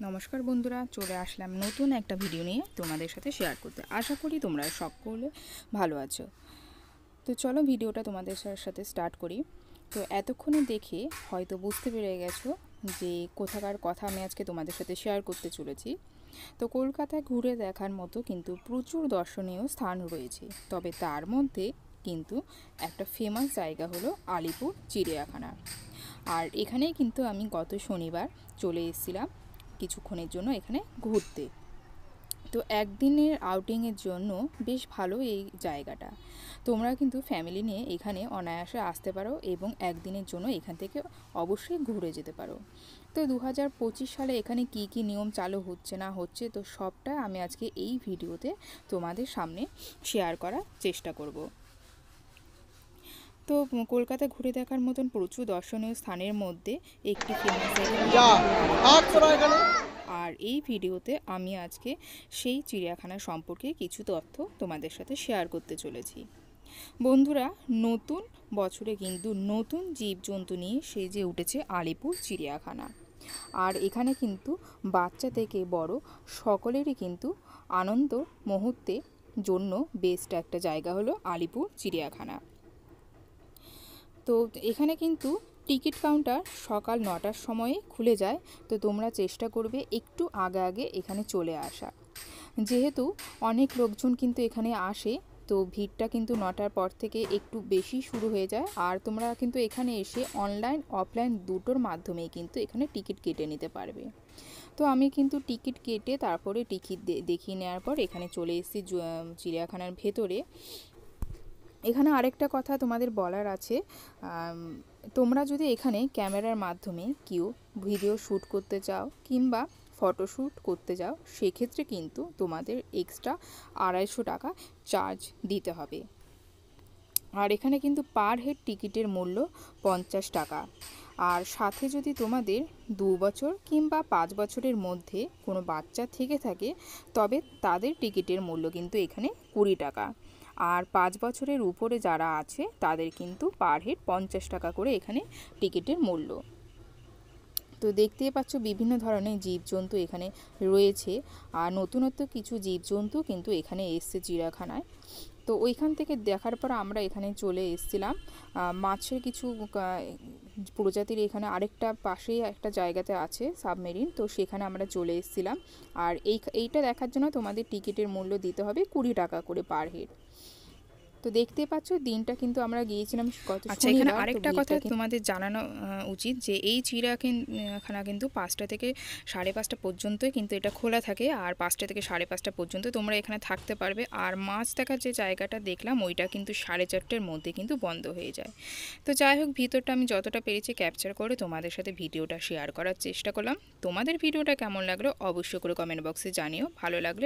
নমস্কার বন্ধুরা, চলে আসলাম নতুন একটা ভিডিও নিয়ে তোমাদের সাথে শেয়ার করতে। আশা করি তোমরা সকলে ভালো আছো। তো চলো ভিডিওটা তোমাদের সাথে স্টার্ট করি। তো এতক্ষণে দেখে হয়তো বুঝতে পেরে গেছো যে কোথাকার কথা আমি আজকে তোমাদের সাথে শেয়ার করতে চলেছি। তো কলকাতায় ঘুরে দেখার মতো কিন্তু প্রচুর দর্শনীয় স্থান রয়েছে, তবে তার মধ্যে কিন্তু একটা ফেমাস জায়গা হলো আলিপুর চিড়িয়াখানা। আর এখানেই কিন্তু আমি গত শনিবার চলে এসেছিলাম কিছুক্ষণের জন্য এখানে ঘুরতে। তো একদিনের আউটিংয়ের জন্য বেশ ভালো এই জায়গাটা। তোমরা কিন্তু ফ্যামিলি নিয়ে এখানে অনায়াসে আসতে পারো এবং একদিনের জন্য এখান থেকে অবশ্যই ঘুরে যেতে পারো। তো 2025 সালে এখানে কি কি নিয়ম চালু হচ্ছে না হচ্ছে, তো সবটা আমি আজকে এই ভিডিওতে তোমাদের সামনে শেয়ার করার চেষ্টা করব। তো কলকাতা ঘুরে দেখার মতন প্রচুর দর্শনীয় স্থানের মধ্যে একটি ফেমাস জায়গা, আর এই ভিডিওতে আমি আজকে সেই চিড়িয়াখানা সম্পর্কে কিছু তথ্য তোমাদের সাথে শেয়ার করতে চলেছি। বন্ধুরা, নতুন বছরে কিন্তু নতুন জীবজন্তু নিয়ে সেজে উঠেছে আলিপুর চিড়িয়াখানা। আর এখানে কিন্তু বাচ্চা থেকে বড় সকলেরই কিন্তু আনন্দ মুহূর্তের জন্য বেস্ট একটা জায়গা হলো আলিপুর চিড়িয়াখানা। তো এখানে কিন্তু টিকিট কাউন্টার সকাল 9টার সময়ে খুলে যায়। তো তোমরা চেষ্টা করবে একটু আগে এখানে চলে আসা, যেহেতু অনেক লোকজন কিন্তু এখানে আসে। তো ভিড়টা কিন্তু 9টার পর থেকে একটু বেশি শুরু হয়ে যায়। আর তোমরা কিন্তু এখানে এসে অনলাইন অফলাইন দুটোর মাধ্যমেই কিন্তু এখানে টিকিট কেটে নিতে পারবে। তো আমি কিন্তু টিকিট কেটে তারপরে টিকিট দেখিয়ে নেওয়ার পর এখানে চলে এসেছি চিড়িয়াখানার ভেতরে। এখানে আরেকটা কথা তোমাদের বলার আছে, তোমরা যদি এখানে ক্যামেরার মাধ্যমে কেউ ভিডিও শ্যুট করতে চাও কিংবা ফটোশ্যুট করতে যাও, সেক্ষেত্রে কিন্তু তোমাদের এক্সট্রা 250 টাকা চার্জ দিতে হবে। আর এখানে কিন্তু পার হেড টিকিটের মূল্য 50 টাকা। আর সাথে যদি তোমাদের 2 বছর কিংবা 5 বছরের মধ্যে কোনো বাচ্চা থেকে থাকে, তবে তাদের টিকিটের মূল্য কিন্তু এখানে 20 টাকা। আর 5 বছরের উপরে যারা আছে তাদের কিন্তু পার হেড 50 টাকা করে এখানে টিকিটের মূল্য। তো দেখতেই পাচ্ছ বিভিন্ন ধরনের জীবজন্তু এখানে রয়েছে। আর নতুনত্ব কিছু জীবজন্তু কিন্তু এখানে এসছে চিড়িয়াখানায়। তো ওইখান থেকে দেখার পর আমরা এখানে চলে এসেছিলাম মাছের কিছু প্রজাতির, এখানে আরেকটা পাশেই একটা জায়গাতে আছে সাবমেরিন, তো সেখানে আমরা চলে এসেছিলাম। আর এইটা দেখার জন্য তোমাদের টিকিটের মূল্য দিতে হবে 20 টাকা করে পার হেড। তো দেখতে পাচ্ছ দিনটা কিন্তু আমরা গিয়েছিলাম গত শনিবার। এখানে আরেকটা কথা তোমাদের জানানো উচিত যে এই চিড়িয়াখানা কিন্তু 5টা থেকে 5:30 পর্যন্তই কিন্তু এটা খোলা থাকে। আর 5টা থেকে 5:30 পর্যন্ত তোমরা এখানে থাকতে পারবে। আর মাছ দেখার যে জায়গাটা দেখলাম ওইটা কিন্তু 4:30টার মধ্যে কিন্তু বন্ধ হয়ে যায়। তো যাই হোক, ভিতরটা আমি যতটা পেরেছি ক্যাপচার করে তোমাদের সাথে ভিডিওটা শেয়ার করার চেষ্টা করলাম। তোমাদের ভিডিওটা কেমন লাগলো অবশ্যই করে কমেন্ট বক্সে জানিও। ভালো লাগলে